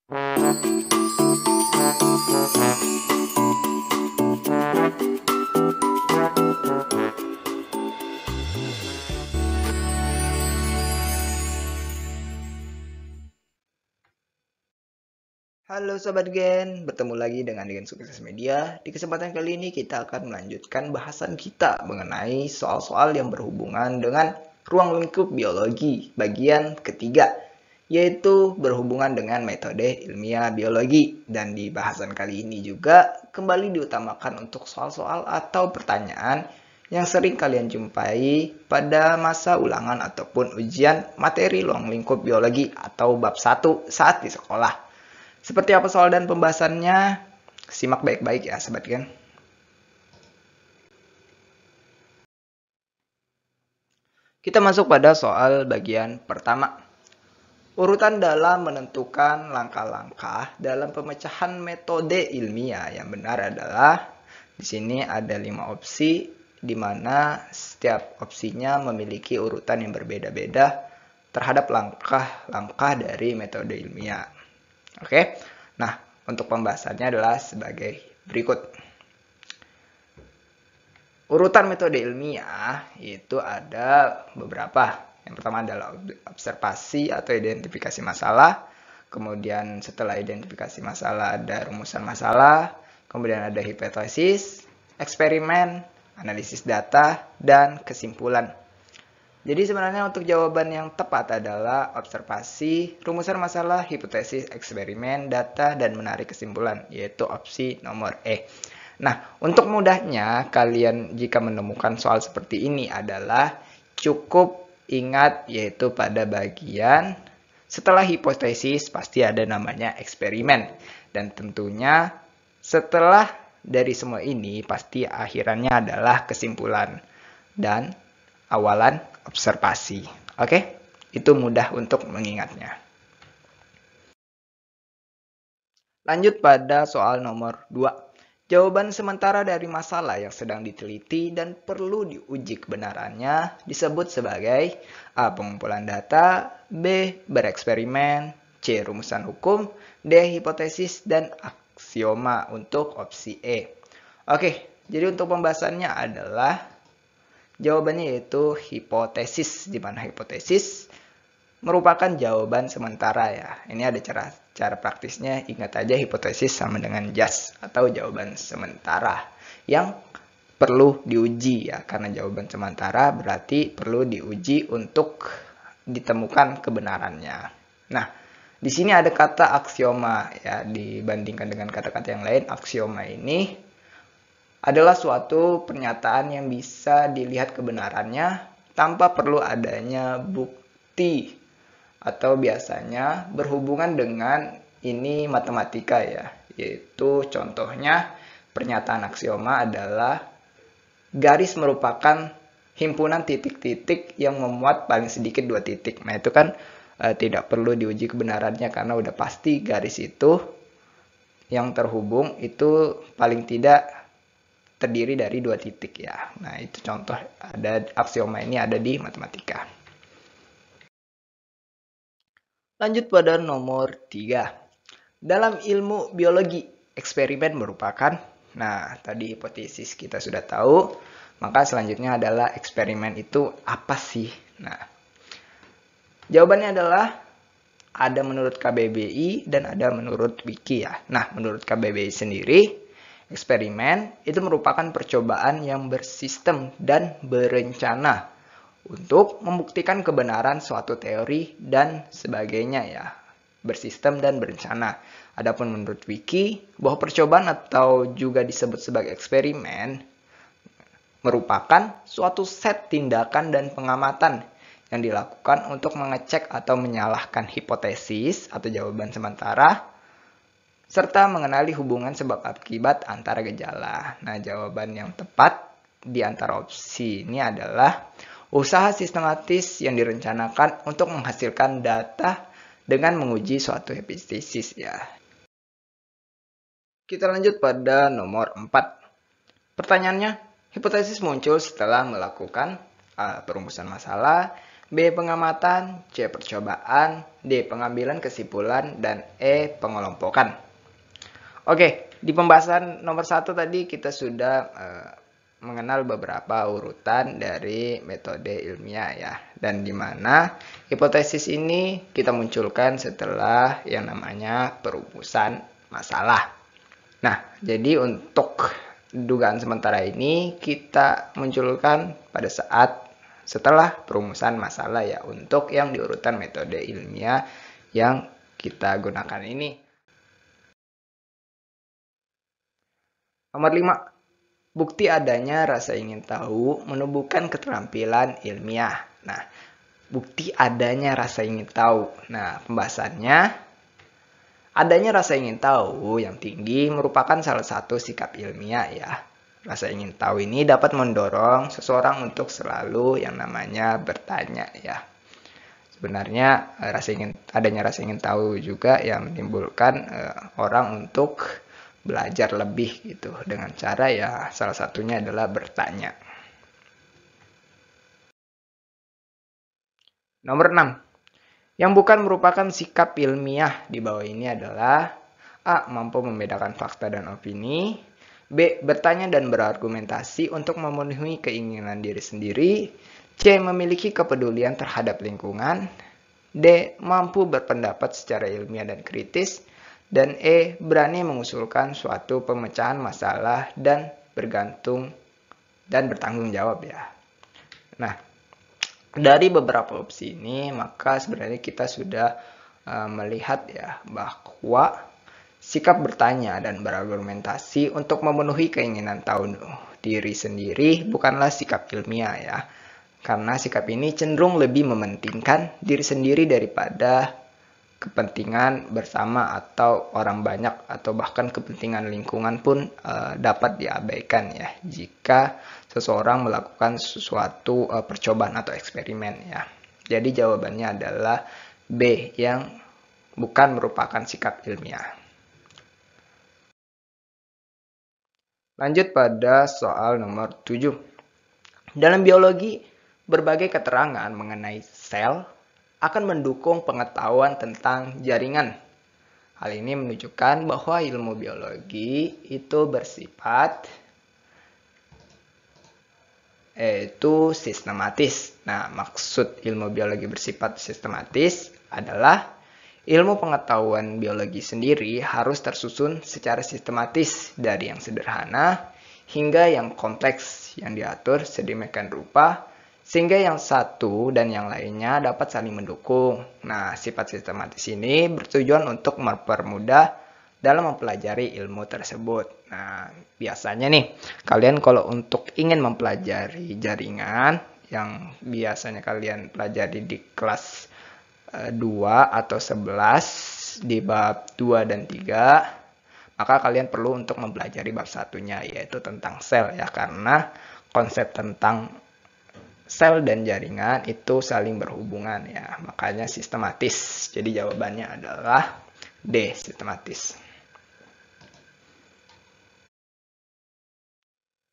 Halo Sobat Gen, bertemu lagi dengan Sukses Media. Di kesempatan kali ini kita akan melanjutkan bahasan kita mengenai soal-soal yang berhubungan dengan ruang lingkup biologi bagian ketiga, yaitu berhubungan dengan metode ilmiah biologi. Dan di bahasan kali ini juga kembali diutamakan untuk soal-soal atau pertanyaan yang sering kalian jumpai pada masa ulangan ataupun ujian materi ruang lingkup biologi atau bab 1 saat di sekolah. Seperti apa soal dan pembahasannya? Simak baik-baik ya, Sobat Gen. Kita masuk pada soal bagian pertama. Urutan dalam menentukan langkah-langkah dalam pemecahan metode ilmiah yang benar adalah di sini ada 5 opsi di mana setiap opsinya memiliki urutan yang berbeda-beda terhadap langkah-langkah dari metode ilmiah. Oke, nah untuk pembahasannya adalah sebagai berikut. Urutan metode ilmiah itu ada beberapa. Yang pertama adalah observasi atau identifikasi masalah. Kemudian setelah identifikasi masalah ada rumusan masalah. Kemudian ada hipotesis, eksperimen, analisis data, dan kesimpulan. Jadi sebenarnya untuk jawaban yang tepat adalah observasi, rumusan masalah, hipotesis, eksperimen, data, dan menarik kesimpulan, yaitu opsi nomor E. Nah, untuk mudahnya kalian jika menemukan soal seperti ini adalah cukup ingat yaitu pada bagian setelah hipotesis pasti ada namanya eksperimen. Dan tentunya setelah dari semua ini pasti akhirannya adalah kesimpulan dan awalan observasi. Oke? Itu mudah untuk mengingatnya. Lanjut pada soal nomor 2. Jawaban sementara dari masalah yang sedang diteliti dan perlu diuji kebenarannya disebut sebagai A. Pengumpulan data, B. Bereksperimen, C. Rumusan hukum, D. Hipotesis, dan aksioma untuk opsi E. Oke, jadi untuk pembahasannya adalah jawabannya yaitu hipotesis, di mana hipotesis merupakan jawaban sementara ya. Ini ada cara praktisnya, ingat aja hipotesis sama dengan just atau jawaban sementara yang perlu diuji ya, karena jawaban sementara berarti perlu diuji untuk ditemukan kebenarannya. Nah, di sini ada kata aksioma ya, dibandingkan dengan kata-kata yang lain, aksioma ini adalah suatu pernyataan yang bisa dilihat kebenarannya tanpa perlu adanya bukti, atau biasanya berhubungan dengan ini matematika ya, yaitu contohnya pernyataan aksioma adalah garis merupakan himpunan titik-titik yang memuat paling sedikit 2 titik. Nah itu kan tidak perlu diuji kebenarannya karena udah pasti garis itu yang terhubung itu paling tidak terdiri dari 2 titik ya. Nah itu contoh ada aksioma ini ada di matematika. Lanjut pada nomor 3. Dalam ilmu biologi, eksperimen merupakan, nah tadi hipotesis kita sudah tahu, maka selanjutnya adalah eksperimen itu apa sih? Nah, jawabannya adalah ada menurut KBBI dan ada menurut Wiki ya. Nah, menurut KBBI sendiri, eksperimen itu merupakan percobaan yang bersistem dan berencana untuk membuktikan kebenaran suatu teori dan sebagainya ya, bersistem dan berencana. Adapun menurut Wiki, bahwa percobaan atau juga disebut sebagai eksperimen merupakan suatu set tindakan dan pengamatan yang dilakukan untuk mengecek atau menyalahkan hipotesis atau jawaban sementara serta mengenali hubungan sebab akibat antara gejala. Nah, jawaban yang tepat di antara opsi ini adalah usaha sistematis yang direncanakan untuk menghasilkan data dengan menguji suatu hipotesis ya. Kita lanjut pada nomor 4. Pertanyaannya, hipotesis muncul setelah melakukan perumusan masalah, B. Pengamatan, C. Percobaan, D. Pengambilan kesimpulan, dan E. Pengelompokan. Oke, di pembahasan nomor 1 tadi kita sudah mengenal beberapa urutan dari metode ilmiah ya. Dan di mana hipotesis ini kita munculkan setelah yang namanya perumusan masalah. Nah, jadi untuk dugaan sementara ini kita munculkan pada saat setelah perumusan masalah ya, untuk yang diurutan metode ilmiah yang kita gunakan ini. Nomor 5. Bukti adanya rasa ingin tahu menumbuhkan keterampilan ilmiah. Nah, bukti adanya rasa ingin tahu. Nah, pembahasannya, adanya rasa ingin tahu yang tinggi merupakan salah satu sikap ilmiah ya. Rasa ingin tahu ini dapat mendorong seseorang untuk selalu yang namanya bertanya ya. Sebenarnya adanya rasa ingin tahu juga yang menimbulkan orang untuk belajar lebih gitu, dengan cara ya salah satunya adalah bertanya. Nomor 6. Yang bukan merupakan sikap ilmiah di bawah ini adalah A. Mampu membedakan fakta dan opini, B. Bertanya dan berargumentasi untuk memenuhi keinginan diri sendiri, C. Memiliki kepedulian terhadap lingkungan, D. Mampu berpendapat secara ilmiah dan kritis, dan E. Berani mengusulkan suatu pemecahan masalah dan bertanggung jawab ya. Nah, dari beberapa opsi ini maka sebenarnya kita sudah melihat ya bahwa sikap bertanya dan berargumentasi untuk memenuhi keinginan tahu diri sendiri bukanlah sikap ilmiah ya. Karena sikap ini cenderung lebih mementingkan diri sendiri daripada kepentingan bersama atau orang banyak, atau bahkan kepentingan lingkungan pun dapat diabaikan ya jika seseorang melakukan suatu percobaan atau eksperimen ya. Jadi jawabannya adalah B, yang bukan merupakan sikap ilmiah. Lanjut pada soal nomor 7. Dalam biologi, berbagai keterangan mengenai sel akan mendukung pengetahuan tentang jaringan. Hal ini menunjukkan bahwa ilmu biologi itu bersifat yaitu sistematis. Nah, maksud ilmu biologi bersifat sistematis adalah ilmu pengetahuan biologi sendiri harus tersusun secara sistematis dari yang sederhana hingga yang kompleks yang diatur sedemikian rupa sehingga yang satu dan yang lainnya dapat saling mendukung. Nah, sifat sistematis ini bertujuan untuk mempermudah dalam mempelajari ilmu tersebut. Nah, biasanya nih, kalian kalau untuk ingin mempelajari jaringan, yang biasanya kalian pelajari di kelas 2 atau 11, di bab 2 dan 3, maka kalian perlu untuk mempelajari bab satunya, yaitu tentang sel ya, karena konsep tentang sel dan jaringan itu saling berhubungan ya, makanya sistematis. Jadi jawabannya adalah D, sistematis.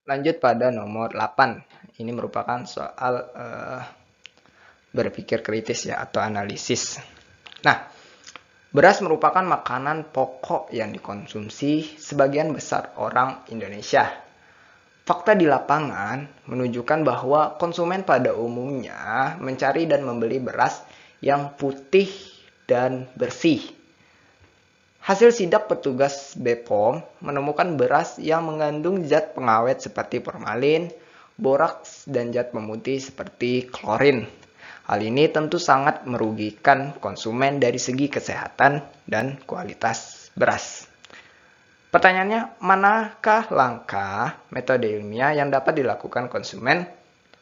Lanjut pada nomor 8. Ini merupakan soal berpikir kritis ya, atau analisis. Nah, beras merupakan makanan pokok yang dikonsumsi sebagian besar orang Indonesia. Fakta di lapangan menunjukkan bahwa konsumen pada umumnya mencari dan membeli beras yang putih dan bersih. Hasil sidak petugas BPOM menemukan beras yang mengandung zat pengawet seperti formalin, boraks, dan zat pemutih seperti klorin. Hal ini tentu sangat merugikan konsumen dari segi kesehatan dan kualitas beras. Pertanyaannya, manakah langkah metode ilmiah yang dapat dilakukan konsumen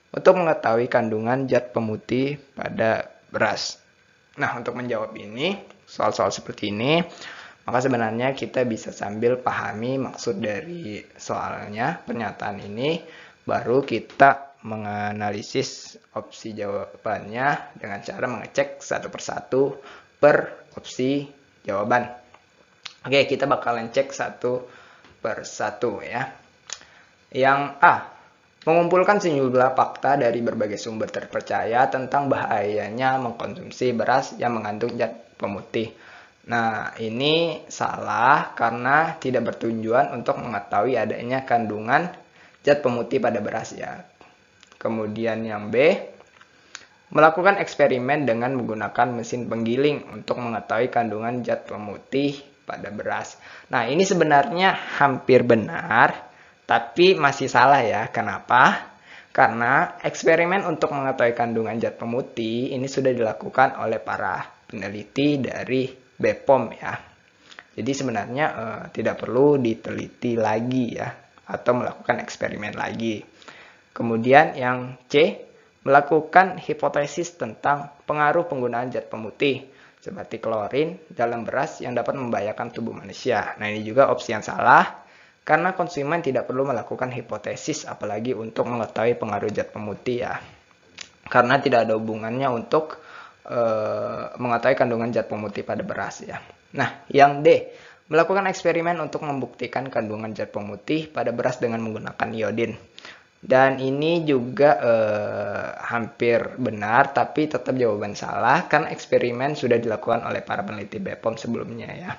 untuk mengetahui kandungan zat pemutih pada beras? Nah, untuk menjawab ini, soal-soal seperti ini, maka sebenarnya kita bisa sambil pahami maksud dari soalnya, pernyataan ini, baru kita menganalisis opsi jawabannya dengan cara mengecek satu persatu per opsi jawaban. Oke, kita bakalan cek satu per satu ya. Yang A, Mengumpulkan sejumlah fakta dari berbagai sumber terpercaya tentang bahayanya mengkonsumsi beras yang mengandung zat pemutih. Nah, ini salah karena tidak bertujuan untuk mengetahui adanya kandungan zat pemutih pada beras ya. Kemudian yang B, melakukan eksperimen dengan menggunakan mesin penggiling untuk mengetahui kandungan zat pemutih pada beras. Nah, ini sebenarnya hampir benar, tapi masih salah ya. Kenapa? Karena eksperimen untuk mengetahui kandungan zat pemutih ini sudah dilakukan oleh para peneliti dari BPOM ya. Jadi sebenarnya tidak perlu diteliti lagi ya, atau melakukan eksperimen lagi. Kemudian yang C, melakukan hipotesis tentang pengaruh penggunaan zat pemutih seperti klorin dalam beras yang dapat membahayakan tubuh manusia. Nah, ini juga opsi yang salah karena konsumen tidak perlu melakukan hipotesis apalagi untuk mengetahui pengaruh zat pemutih ya. Karena tidak ada hubungannya untuk mengetahui kandungan zat pemutih pada beras ya. Nah, yang D, melakukan eksperimen untuk membuktikan kandungan zat pemutih pada beras dengan menggunakan iodin. Dan ini juga hampir benar, tapi tetap jawaban salah karena eksperimen sudah dilakukan oleh para peneliti BPOM sebelumnya ya.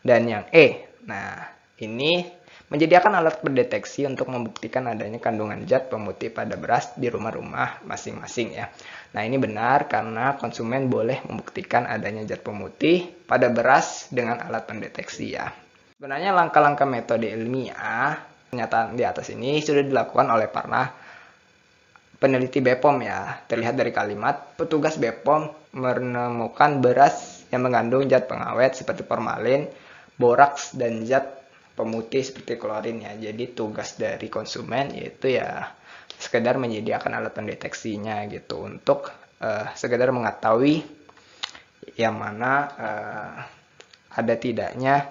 Dan yang E, nah ini menyediakan alat pendeteksi untuk membuktikan adanya kandungan zat pemutih pada beras di rumah-rumah masing-masing ya. Nah, ini benar karena konsumen boleh membuktikan adanya zat pemutih pada beras dengan alat pendeteksi ya. Sebenarnya langkah-langkah metode ilmiah pernyataan di atas ini sudah dilakukan oleh para peneliti BPOM ya. Terlihat dari kalimat, petugas BPOM menemukan beras yang mengandung zat pengawet seperti formalin, boraks, dan zat pemutih seperti klorin ya. Jadi tugas dari konsumen yaitu ya sekedar menyediakan alat pendeteksinya gitu untuk sekedar mengetahui yang mana ada tidaknya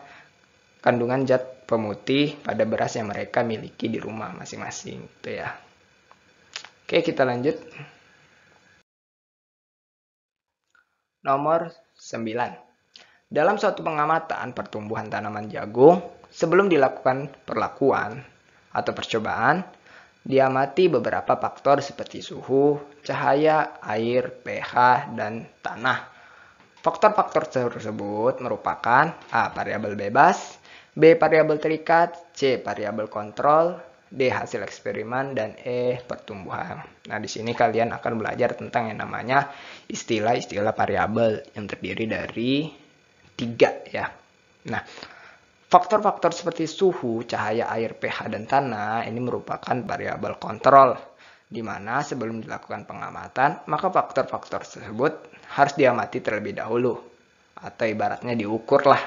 kandungan zat pemutih pada beras yang mereka miliki di rumah masing-masing gitu ya. Oke, kita lanjut. Nomor 9. Dalam suatu pengamatan pertumbuhan tanaman jagung, sebelum dilakukan perlakuan atau percobaan, diamati beberapa faktor seperti suhu, cahaya, air, pH, dan tanah. Faktor-faktor tersebut merupakan A. Variabel bebas, B. Variabel terikat, C. Variabel kontrol, D. Hasil eksperimen, dan E. Pertumbuhan. Nah, di sini kalian akan belajar tentang yang namanya istilah-istilah variabel yang terdiri dari 3 ya. Nah, faktor-faktor seperti suhu, cahaya, air, pH, dan tanah ini merupakan variabel kontrol, di mana sebelum dilakukan pengamatan, maka faktor-faktor tersebut harus diamati terlebih dahulu, atau ibaratnya diukur lah.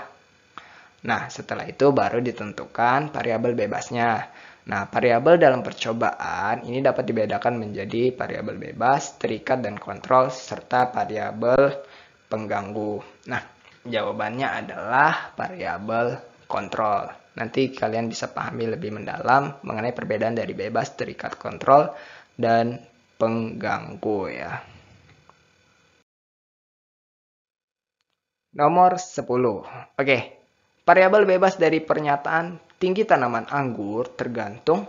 Nah, setelah itu baru ditentukan variabel bebasnya. Nah, variabel dalam percobaan ini dapat dibedakan menjadi variabel bebas, terikat, dan kontrol, serta variabel pengganggu. Nah, jawabannya adalah variabel kontrol. Nanti kalian bisa pahami lebih mendalam mengenai perbedaan dari bebas, terikat, kontrol, dan pengganggu ya. Nomor 10. Oke. Variabel bebas dari pernyataan tinggi tanaman anggur tergantung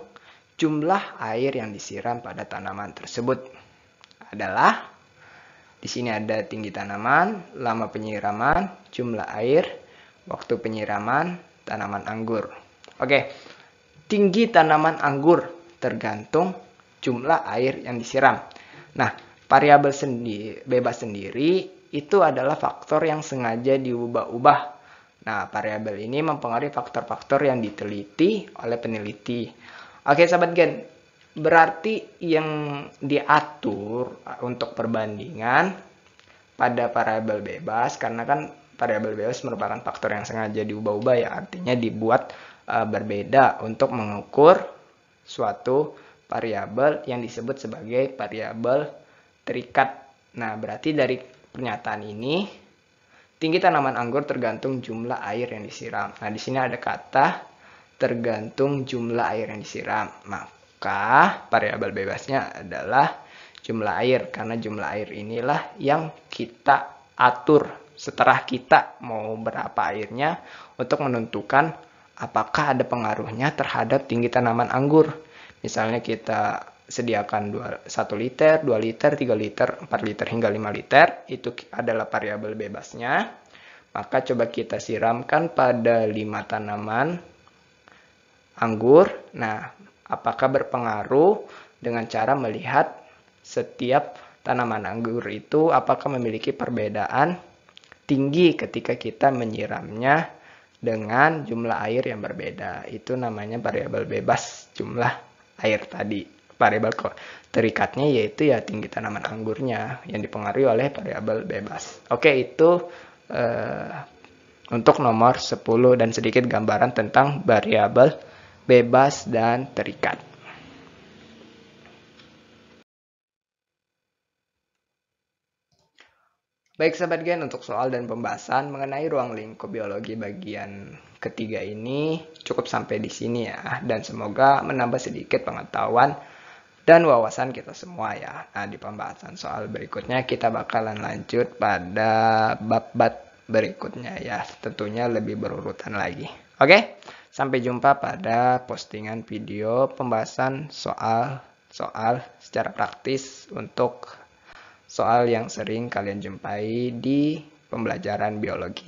jumlah air yang disiram pada tanaman tersebut adalah di sini ada tinggi tanaman, lama penyiraman, jumlah air, waktu penyiraman tanaman anggur. Oke, tinggi tanaman anggur tergantung jumlah air yang disiram. Nah, variabel bebas sendiri itu adalah faktor yang sengaja diubah-ubah. Nah, variabel ini mempengaruhi faktor-faktor yang diteliti oleh peneliti. Oke, sahabat Gen, berarti yang diatur untuk perbandingan pada variabel bebas, karena kan variabel bebas merupakan faktor yang sengaja diubah-ubah ya, artinya dibuat berbeda untuk mengukur suatu variabel yang disebut sebagai variabel terikat. Nah, berarti dari pernyataan ini tinggi tanaman anggur tergantung jumlah air yang disiram. Nah, di sini ada kata tergantung jumlah air yang disiram. Maka variabel bebasnya adalah jumlah air, karena jumlah air inilah yang kita atur setelah kita mau berapa airnya untuk menentukan apakah ada pengaruhnya terhadap tinggi tanaman anggur. Misalnya kita sediakan 1 liter, 2 liter, 3 liter, 4 liter, hingga 5 liter. Itu adalah variabel bebasnya. Maka coba kita siramkan pada 5 tanaman anggur. Nah, apakah berpengaruh dengan cara melihat setiap tanaman anggur itu apakah memiliki perbedaan tinggi ketika kita menyiramnya dengan jumlah air yang berbeda. Itu namanya variabel bebas jumlah air tadi. Variabel terikatnya yaitu ya tinggi tanaman anggurnya yang dipengaruhi oleh variabel bebas. Oke, itu untuk nomor 10 dan sedikit gambaran tentang variabel bebas dan terikat. Baik sahabat Gen, untuk soal dan pembahasan mengenai ruang lingkup biologi bagian ketiga ini cukup sampai di sini ya. Dan semoga menambah sedikit pengetahuan dan wawasan kita semua ya. Nah, di pembahasan soal berikutnya kita bakalan lanjut pada bab-bab berikutnya ya. Tentunya lebih berurutan lagi. Oke, sampai jumpa pada postingan video pembahasan soal secara praktis untuk soal yang sering kalian jumpai di pembelajaran biologi.